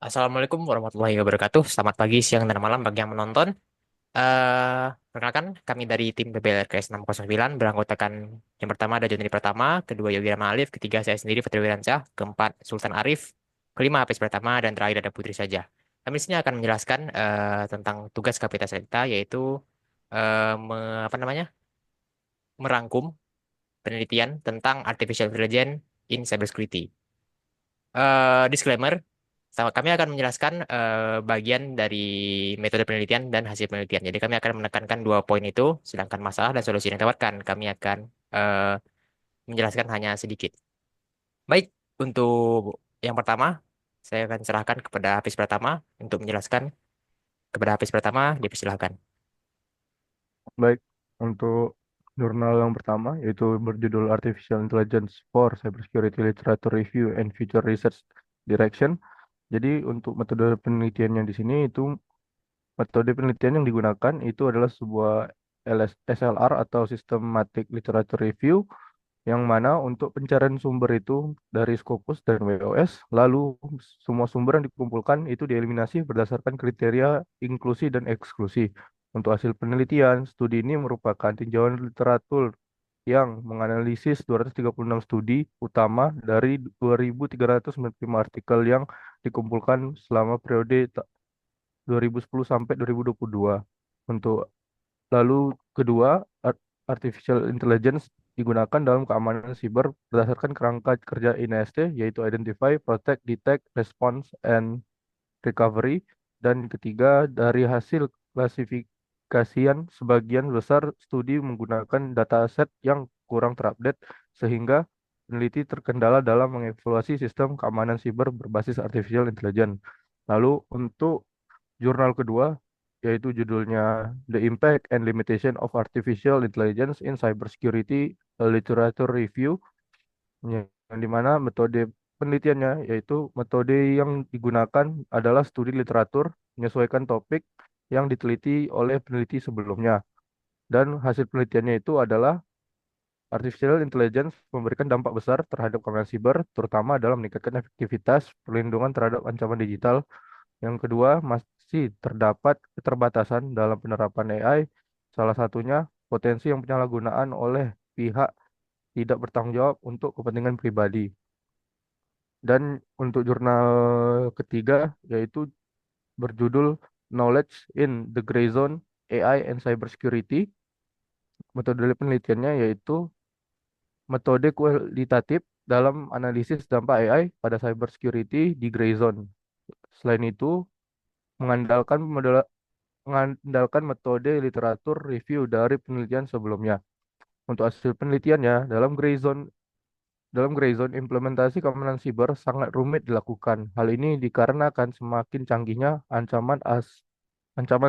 Assalamualaikum warahmatullahi wabarakatuh. Selamat pagi, siang, dan malam bagi yang menonton. Perkenalkan, kami dari tim PBLRKS 609 beranggotakan yang pertama ada Joni Pratama, kedua Yogi Rama Alif, ketiga saya sendiri Fatri Wiransyah, keempat Sultan Arif, kelima Hafiz Pratama, dan terakhir ada Putri saja. Kami di sini akan menjelaskan tentang tugas KPT kita, yaitu apa namanya, merangkum penelitian tentang artificial intelligence in cybersecurity. Disclaimer, kami akan menjelaskan bagian dari metode penelitian dan hasil penelitian. Jadi kami akan menekankan dua poin itu, sedangkan masalah dan solusi yang ditawarkan kami akan eh, menjelaskan hanya sedikit. Baik, untuk yang pertama, saya akan serahkan kepada Hafiz Pratama untuk menjelaskan. Kepada Hafiz Pratama, dipersilahkan. Baik, untuk jurnal yang pertama yaitu berjudul Artificial Intelligence for Cybersecurity Literature Review and Future Research Direction. Jadi untuk metode penelitiannya di sini itu metode penelitian yang digunakan itu adalah sebuah SLR atau Systematic Literature Review yang mana untuk pencarian sumber itu dari Scopus dan WOS, lalu semua sumber yang dikumpulkan itu dieliminasi berdasarkan kriteria inklusi dan eksklusi. Untuk hasil penelitian, studi ini merupakan tinjauan literatur yang menganalisis 236 studi utama dari 2.395 artikel yang dikumpulkan selama periode 2010 sampai 2022. Untuk lalu kedua, artificial intelligence digunakan dalam keamanan siber berdasarkan kerangka kerja INST yaitu Identify, Protect, Detect, Response, and Recovery. Dan ketiga, dari hasil klasifikasian sebagian besar studi menggunakan dataset yang kurang terupdate sehingga peneliti terkendala dalam mengevaluasi sistem keamanan siber berbasis artificial intelligence. Lalu untuk jurnal kedua, yaitu judulnya The Impact and Limitation of Artificial Intelligence in Cybersecurity, a Literature Review, yang dimana metode penelitiannya yaitu metode yang digunakan adalah studi literatur menyesuaikan topik yang diteliti oleh peneliti sebelumnya. Dan hasil penelitiannya itu adalah Artificial Intelligence memberikan dampak besar terhadap keamanan siber, terutama dalam meningkatkan efektivitas perlindungan terhadap ancaman digital. Yang kedua, masih terdapat keterbatasan dalam penerapan AI, salah satunya potensi yang penyalahgunaan oleh pihak tidak bertanggung jawab untuk kepentingan pribadi. Dan untuk jurnal ketiga, yaitu berjudul Knowledge in the Gray Zone, AI and Cybersecurity, metode penelitiannya yaitu metode kualitatif dalam analisis dampak AI pada cybersecurity di gray zone. Selain itu, mengandalkan mengandalkan metode literatur review dari penelitian sebelumnya. Untuk hasil penelitiannya, dalam gray zone implementasi keamanan siber sangat rumit dilakukan. Hal ini dikarenakan semakin canggihnya ancaman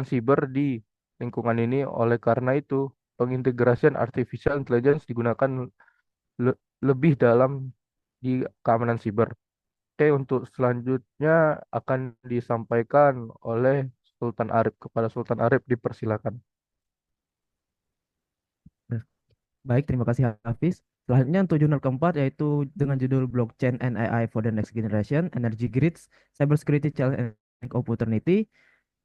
siber di lingkungan ini. Oleh karena itu, pengintegrasian artificial intelligence digunakan le- lebih dalam di keamanan siber. Oke, untuk selanjutnya akan disampaikan oleh Sultan Arif. Kepada Sultan Arif dipersilakan. Baik, terima kasih Hafiz. Selanjutnya untuk jurnal keempat yaitu dengan judul Blockchain and AI for the Next Generation, Energy Grids, Cybersecurity Challenge and Opportunity.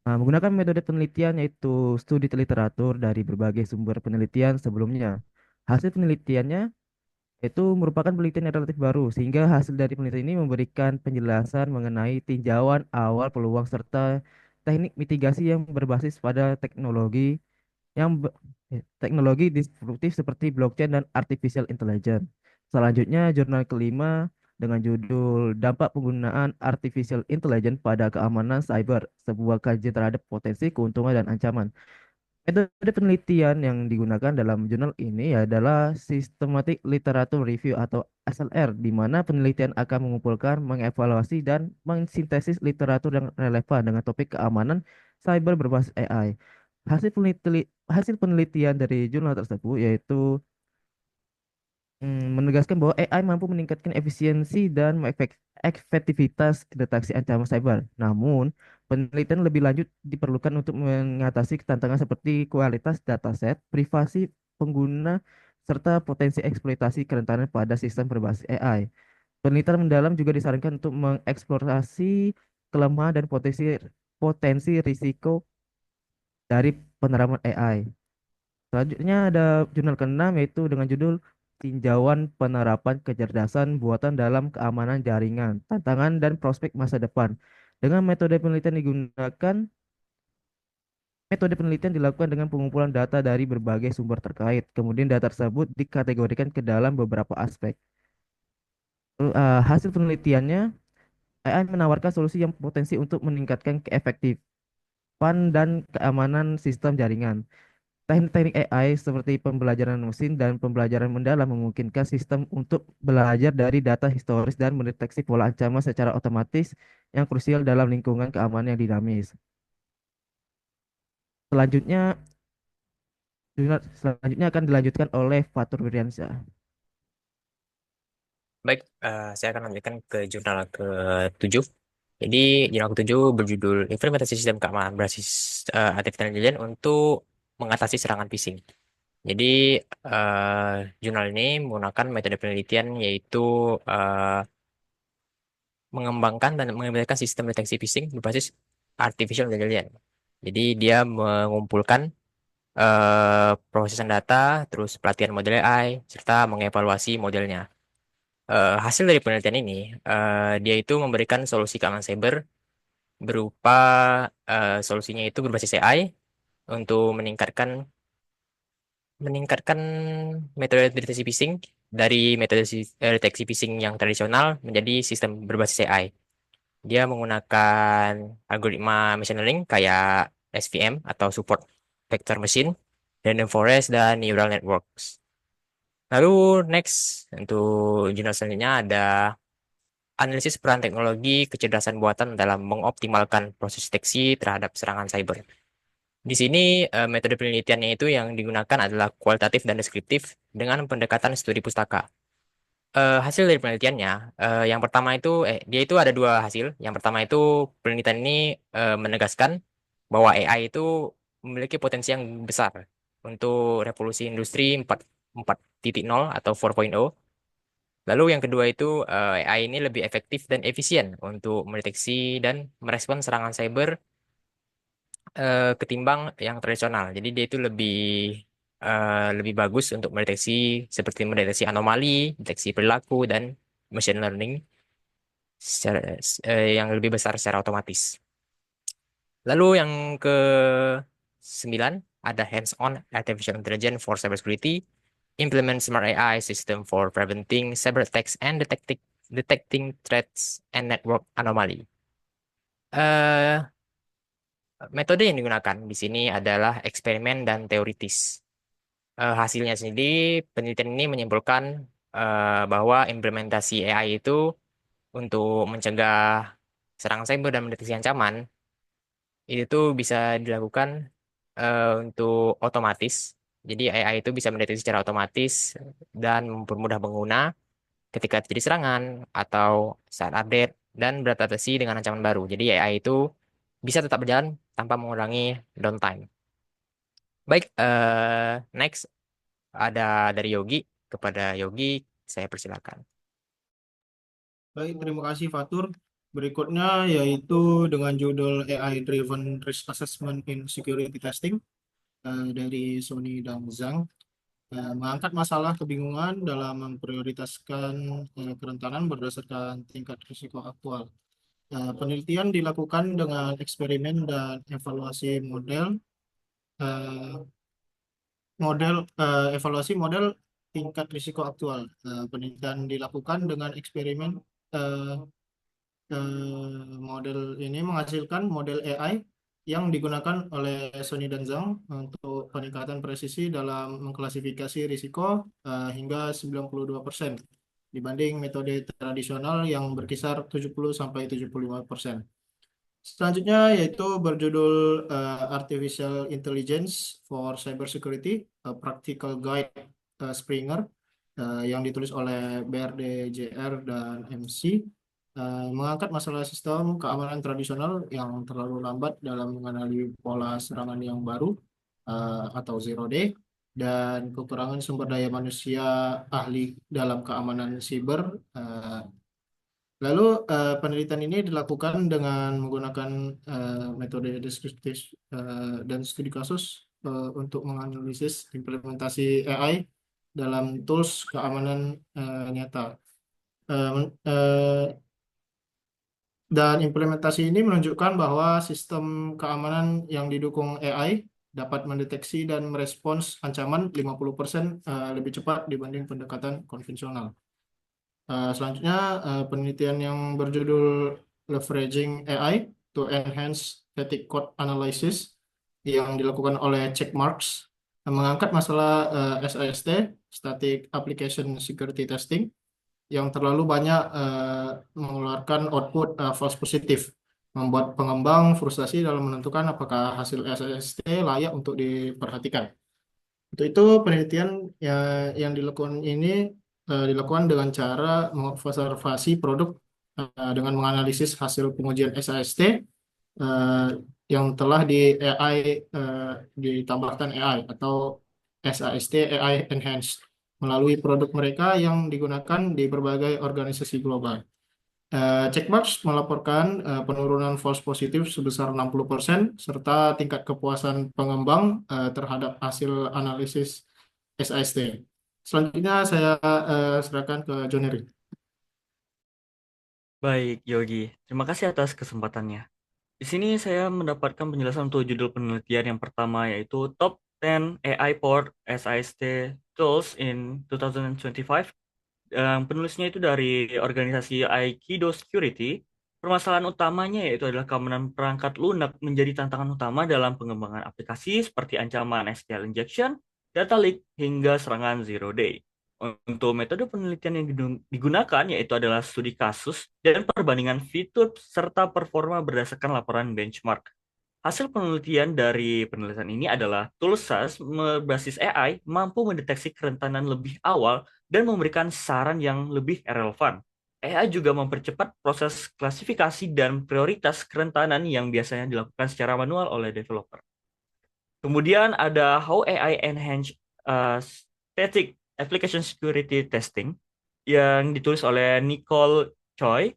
Menggunakan metode penelitian yaitu studi literatur dari berbagai sumber penelitian sebelumnya. Hasil penelitiannya itu merupakan penelitian yang relatif baru, sehingga hasil dari penelitian ini memberikan penjelasan mengenai tinjauan awal peluang serta teknik mitigasi yang berbasis pada yang be- teknologi disruptif seperti blockchain dan artificial intelligence. Selanjutnya, jurnal kelima dengan judul Dampak Penggunaan Artificial Intelligence pada Keamanan Cyber, sebuah kajian terhadap potensi, keuntungan, dan ancaman. Metode penelitian yang digunakan dalam jurnal ini adalah Systematic Literature Review atau SLR, di mana penelitian akan mengumpulkan, mengevaluasi, dan mensintesis literatur yang relevan dengan topik keamanan cyber berbasis AI. Hasil penelitian dari jurnal tersebut yaitu menegaskan bahwa AI mampu meningkatkan efisiensi dan efektivitas deteksi ancaman cyber. Namun, penelitian lebih lanjut diperlukan untuk mengatasi tantangan seperti kualitas dataset, privasi pengguna, serta potensi eksploitasi kerentanan pada sistem berbasis AI. Penelitian mendalam juga disarankan untuk mengeksplorasi kelemahan dan potensi potensi risiko dari penerapan AI. Selanjutnya ada jurnal keenam yaitu dengan judul Tinjauan Penerapan Kecerdasan Buatan dalam Keamanan Jaringan, Tantangan dan Prospek Masa Depan. Dengan metode penelitian dilakukan dengan pengumpulan data dari berbagai sumber terkait. Kemudian data tersebut dikategorikan ke dalam beberapa aspek. Hasil penelitiannya, AI menawarkan solusi yang potensi untuk meningkatkan keefektifan dan keamanan sistem jaringan. Teknik-teknik AI seperti pembelajaran mesin dan pembelajaran mendalam memungkinkan sistem untuk belajar dari data historis dan mendeteksi pola ancaman secara otomatis yang krusial dalam lingkungan keamanan yang dinamis. Selanjutnya, selanjutnya akan dilanjutkan oleh Fatur Wiryansyah. Baik, saya akan lanjutkan ke jurnal ke-7. Jadi, jurnal ke-7 berjudul Implementasi Sistem Keamanan Berbasis Artificial Intelligence untuk mengatasi serangan phishing. Jadi, jurnal ini menggunakan metode penelitian yaitu eh, mengembangkan dan mengimplementasikan sistem deteksi phishing berbasis artificial intelligence. Jadi, dia mengumpulkan prosesan data, terus pelatihan model AI, serta mengevaluasi modelnya. Hasil dari penelitian ini, dia itu memberikan solusi keamanan cyber berupa solusinya itu berbasis AI untuk meningkatkan metode deteksi phishing dari metode deteksi phishing yang tradisional menjadi sistem berbasis AI. Dia menggunakan algoritma machine learning kayak SVM atau support vector machine, random forest, dan neural networks. Lalu next untuk jurnal selanjutnya ada analisis peran teknologi kecerdasan buatan dalam mengoptimalkan proses deteksi terhadap serangan cyber. Di sini metode penelitiannya itu yang digunakan adalah kualitatif dan deskriptif dengan pendekatan studi pustaka. Hasil dari penelitiannya, yang pertama itu, dia itu ada dua hasil. Yang pertama itu penelitian ini menegaskan bahwa AI itu memiliki potensi yang besar untuk revolusi industri 4.0 atau 4.0. Lalu yang kedua itu AI ini lebih efektif dan efisien untuk mendeteksi dan merespon serangan cyber ketimbang yang tradisional. Jadi dia itu lebih bagus untuk mendeteksi seperti mendeteksi anomali, deteksi perilaku dan machine learning yang lebih besar secara otomatis. Lalu yang ke 9 ada hands-on artificial intelligence for cybersecurity, implement smart AI system for preventing cyber attacks and detecting threats and network anomaly. Eh, Metode yang digunakan di sini adalah eksperimen dan teoritis. Hasilnya sendiri, penelitian ini menyimpulkan bahwa implementasi AI itu untuk mencegah serangan cyber dan mendeteksi ancaman itu tuh bisa dilakukan untuk otomatis. Jadi AI itu bisa mendeteksi secara otomatis dan mempermudah pengguna ketika terjadi serangan atau saat update dan beradaptasi dengan ancaman baru. Jadi AI itu bisa tetap berjalan tanpa mengurangi downtime. Baik, next ada dari Yogi. Kepada Yogi, saya persilakan. Baik, terima kasih Fatur. Berikutnya yaitu dengan judul AI Driven Risk Assessment in Security Testing dari Sony dan Zhang. Mengangkat masalah kebingungan dalam memprioritaskan kerentanan berdasarkan tingkat risiko aktual. Penelitian dilakukan dengan eksperimen dan evaluasi eh, evaluasi model tingkat risiko aktual. Penelitian dilakukan dengan eksperimen eh, model ini menghasilkan model AI yang digunakan oleh Sony dan Zhang untuk peningkatan presisi dalam mengklasifikasi risiko hingga 92% dibanding metode tradisional yang berkisar 70-75%. Selanjutnya yaitu berjudul Artificial Intelligence for Cybersecurity, a Practical Guide Springer, yang ditulis oleh BRD JR dan MC, mengangkat masalah sistem keamanan tradisional yang terlalu lambat dalam mengenali pola serangan yang baru atau zero day dan kekurangan sumber daya manusia ahli dalam keamanan siber Lalu penelitian ini dilakukan dengan menggunakan metode deskriptif dan studi kasus untuk menganalisis implementasi AI dalam tools keamanan nyata. Eh, eh, dan implementasi ini menunjukkan bahwa sistem keamanan yang didukung AI dapat mendeteksi dan merespons ancaman 50% lebih cepat dibanding pendekatan konvensional. Selanjutnya, penelitian yang berjudul Leveraging AI to Enhance Static Code Analysis yang dilakukan oleh Checkmarx mengangkat masalah SAST, Static Application Security Testing, yang terlalu banyak mengeluarkan output false positif, membuat pengembang frustasi dalam menentukan apakah hasil SAST layak untuk diperhatikan. Untuk itu, penelitian yang dilakukan ini dilakukan dengan cara mengobservasi produk dengan menganalisis hasil pengujian SAST eh, yang telah di AI ditambahkan AI atau SAST AI Enhanced melalui produk mereka yang digunakan di berbagai organisasi global. Checkbox melaporkan penurunan false positif sebesar 60% serta tingkat kepuasan pengembang terhadap hasil analisis SAST. Selanjutnya saya serahkan ke Joneri. Baik, Yogi. Terima kasih atas kesempatannya. Di sini saya mendapatkan penjelasan untuk judul penelitian yang pertama, yaitu Top 10 AI Powered SIST Tools in 2025. Penulisnya itu dari organisasi Aikido Security. Permasalahan utamanya yaitu adalah keamanan perangkat lunak menjadi tantangan utama dalam pengembangan aplikasi seperti ancaman SQL injection, data leak, hingga serangan zero day. Untuk metode penelitian yang digunakan yaitu adalah studi kasus dan perbandingan fitur serta performa berdasarkan laporan benchmark. Hasil penelitian dari penelitian ini adalah tools SaaS berbasis AI mampu mendeteksi kerentanan lebih awal dan memberikan saran yang lebih relevan. AI juga mempercepat proses klasifikasi dan prioritas kerentanan yang biasanya dilakukan secara manual oleh developer. Kemudian ada How AI Enhance Static Application Security Testing yang ditulis oleh Nicole Choi.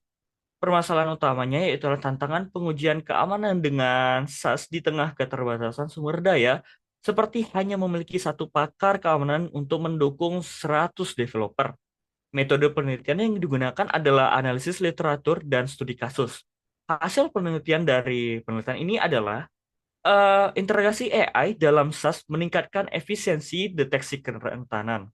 Permasalahan utamanya yaitu adalah tantangan pengujian keamanan dengan SaaS di tengah keterbatasan sumber daya, seperti hanya memiliki satu pakar keamanan untuk mendukung 100 developer. Metode penelitian yang digunakan adalah analisis literatur dan studi kasus. Hasil penelitian dari penelitian ini adalah integrasi AI dalam SaaS meningkatkan efisiensi deteksi kerentanan,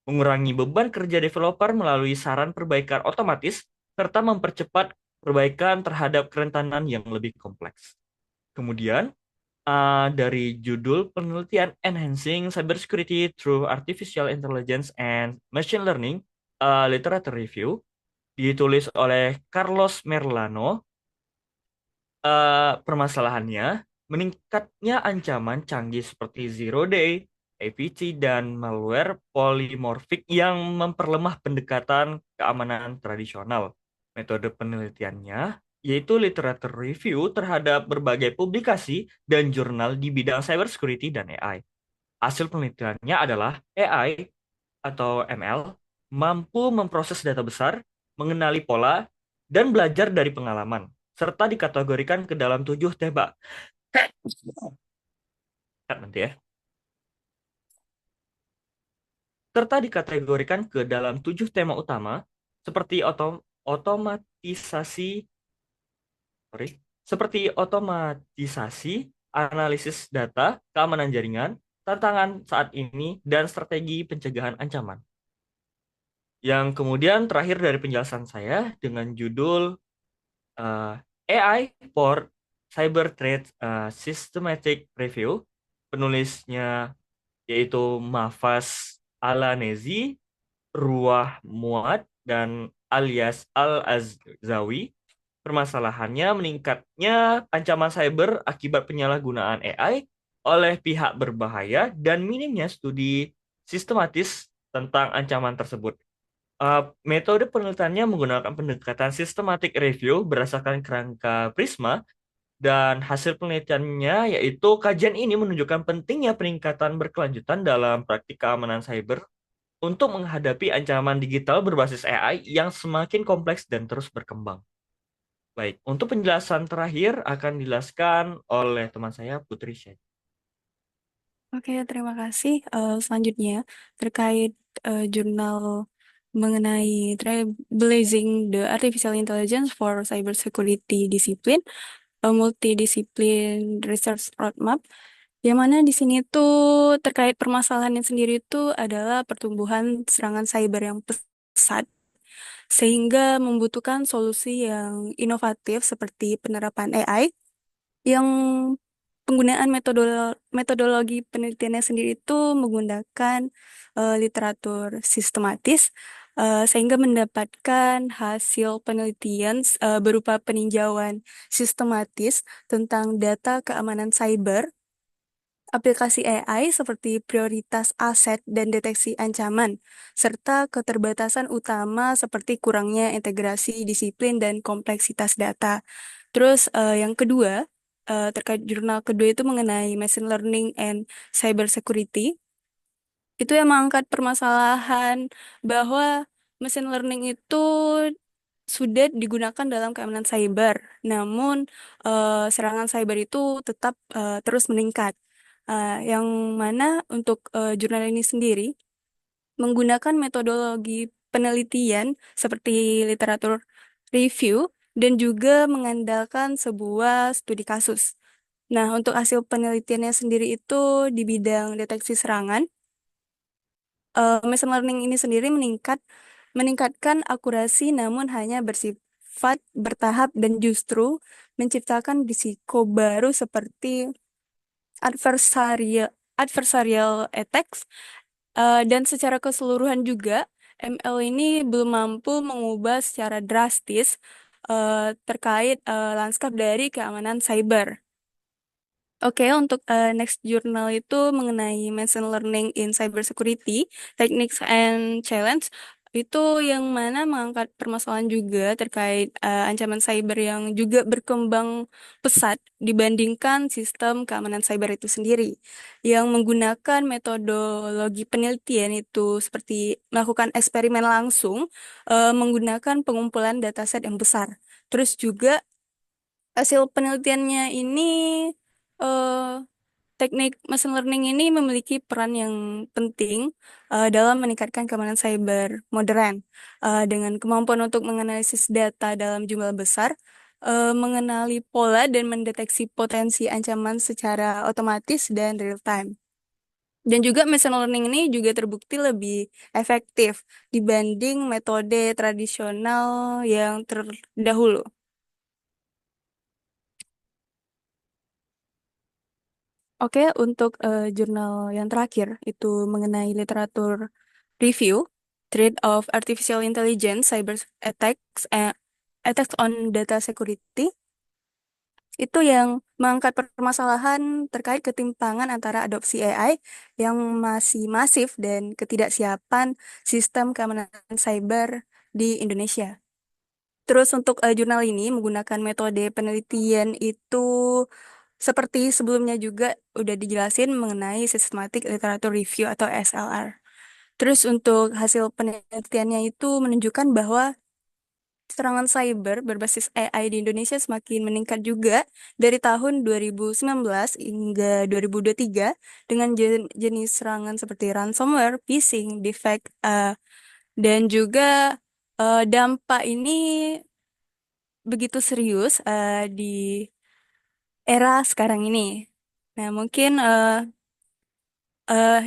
mengurangi beban kerja developer melalui saran perbaikan otomatis, serta mempercepat perbaikan terhadap kerentanan yang lebih kompleks. Kemudian, dari judul penelitian Enhancing Cybersecurity Through Artificial Intelligence and Machine Learning, Literature Review, ditulis oleh Carlos Merlano. Permasalahannya, meningkatnya ancaman canggih seperti zero day, APT, dan malware polimorfik yang memperlemah pendekatan keamanan tradisional. Metode penelitiannya yaitu literature review terhadap berbagai publikasi dan jurnal di bidang cybersecurity dan AI. Hasil penelitiannya adalah AI atau ML mampu memproses data besar, mengenali pola, dan belajar dari pengalaman, serta dikategorikan ke dalam 7 tema. Nanti ya. Serta dikategorikan ke dalam 7 tema utama, seperti otomatisasi, analisis data, keamanan jaringan, tantangan saat ini, dan strategi pencegahan ancaman. Yang kemudian terakhir dari penjelasan saya dengan judul AI for Cyber Threat Systematic Review. Penulisnya yaitu Mahfaz Alanezi, Ruah Muad, dan alias Al-Azzawi. Permasalahannya meningkatnya ancaman cyber akibat penyalahgunaan AI oleh pihak berbahaya dan minimnya studi sistematis tentang ancaman tersebut. Metode penelitiannya menggunakan pendekatan systematic review berdasarkan kerangka Prisma, dan hasil penelitiannya yaitu kajian ini menunjukkan pentingnya peningkatan berkelanjutan dalam praktik keamanan cyber untuk menghadapi ancaman digital berbasis AI yang semakin kompleks dan terus berkembang. Baik, untuk penjelasan terakhir akan dijelaskan oleh teman saya Putri Syed. Oke, terima kasih. Selanjutnya, terkait jurnal mengenai Trailblazing the Artificial Intelligence for Cybersecurity Discipline, Multidiscipline Research Roadmap, yang mana di sini tuh terkait permasalahan yang sendiri itu adalah pertumbuhan serangan cyber yang pesat, sehingga membutuhkan solusi yang inovatif seperti penerapan AI yang penggunaan metodologi penelitiannya sendiri itu menggunakan literatur sistematis sehingga mendapatkan hasil penelitian berupa peninjauan sistematis tentang data keamanan cyber, aplikasi AI seperti prioritas aset dan deteksi ancaman, serta keterbatasan utama seperti kurangnya integrasi disiplin dan kompleksitas data. Terus yang kedua, terkait jurnal kedua itu mengenai machine learning and cyber security. Itu yang mengangkat permasalahan bahwa machine learning itu sudah digunakan dalam keamanan cyber, namun serangan cyber itu tetap terus meningkat. Yang mana untuk jurnal ini sendiri menggunakan metodologi penelitian seperti literatur review dan juga mengandalkan sebuah studi kasus. Nah, untuk hasil penelitiannya sendiri itu di bidang deteksi serangan, machine learning ini sendiri meningkatkan akurasi namun hanya bersifat bertahap dan justru menciptakan risiko baru seperti adversarial attacks. Dan secara keseluruhan juga ML ini belum mampu mengubah secara drastis terkait lanskap dari keamanan cyber. Oke, untuk next jurnal itu mengenai machine learning in cybersecurity, techniques and challenge, itu yang mana mengangkat permasalahan juga terkait ancaman cyber yang juga berkembang pesat dibandingkan sistem keamanan cyber itu sendiri, yang menggunakan metodologi penelitian itu seperti melakukan eksperimen langsung, menggunakan pengumpulan dataset yang besar. Terus juga hasil penelitiannya ini eh, teknik machine learning ini memiliki peran yang penting dalam meningkatkan keamanan cyber modern dengan kemampuan untuk menganalisis data dalam jumlah besar, mengenali pola dan mendeteksi potensi ancaman secara otomatis dan real time. Dan juga machine learning ini juga terbukti lebih efektif dibanding metode tradisional yang terdahulu. Oke, untuk jurnal yang terakhir itu mengenai literatur review, Threat of Artificial Intelligence, Cyber Attacks, Attacks on Data Security, itu yang mengangkat permasalahan terkait ketimpangan antara adopsi AI yang masih masif dan ketidaksiapan sistem keamanan cyber di Indonesia. Terus untuk jurnal ini menggunakan metode penelitian itu seperti sebelumnya juga udah dijelasin mengenai Systematic Literature Review atau SLR. Terus untuk hasil penelitiannya itu menunjukkan bahwa serangan cyber berbasis AI di Indonesia semakin meningkat juga dari tahun 2019 hingga 2023 dengan jenis serangan seperti ransomware, phishing, defect, dan juga dampak ini begitu serius di era sekarang ini. Nah, eh,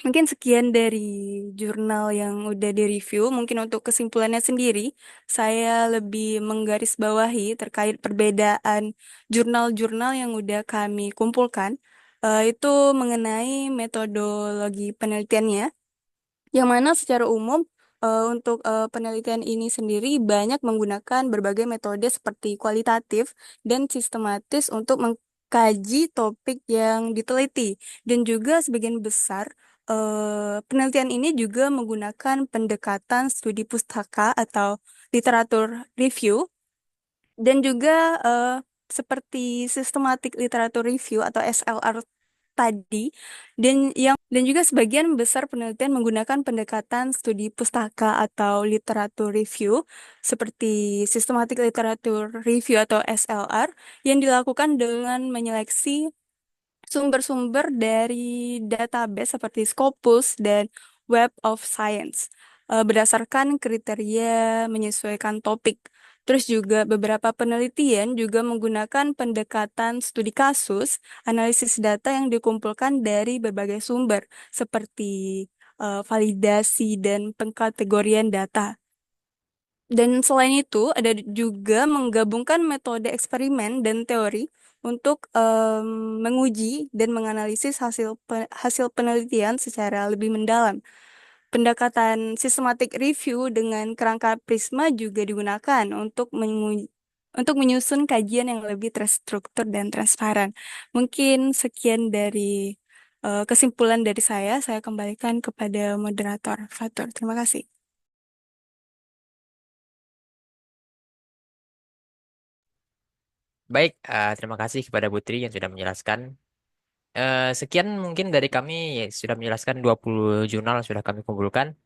mungkin sekian dari jurnal yang udah direview. Mungkin untuk kesimpulannya sendiri, saya lebih menggarisbawahi terkait perbedaan jurnal-jurnal yang udah kami kumpulkan. Itu mengenai metodologi penelitiannya, yang mana secara umum untuk penelitian ini sendiri banyak menggunakan berbagai metode seperti kualitatif dan sistematis untuk mengkaji topik yang diteliti. Dan juga sebagian besar penelitian ini juga menggunakan pendekatan studi pustaka atau literatur review dan juga seperti systematic literature review atau SLR tadi, dan yang Dan juga sebagian besar penelitian menggunakan pendekatan studi pustaka atau literatur review, seperti systematic literature review atau SLR, yang dilakukan dengan menyeleksi sumber-sumber dari database seperti Scopus dan Web of Science berdasarkan kriteria menyesuaikan topik. Terus juga beberapa penelitian juga menggunakan pendekatan studi kasus, analisis data yang dikumpulkan dari berbagai sumber seperti validasi dan pengkategorian data. Dan selain itu, ada juga menggabungkan metode eksperimen dan teori untuk menguji dan menganalisis hasil penelitian secara lebih mendalam. Pendekatan systematic review dengan kerangka Prisma juga digunakan untuk menyusun kajian yang lebih terstruktur dan transparan. Mungkin sekian dari kesimpulan dari saya kembalikan kepada moderator Fatur. Terima kasih. Baik, terima kasih kepada Putri yang sudah menjelaskan. Sekian mungkin dari kami sudah menjelaskan 20 jurnal sudah kami kumpulkan.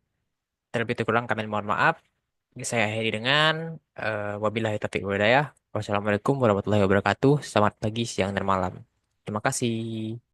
Terlebih kurang kami mohon maaf. Saya akhiri dengan wabillahi taufiq wal hidayah. Wassalamualaikum warahmatullahi wabarakatuh. Selamat pagi, siang, dan malam. Terima kasih.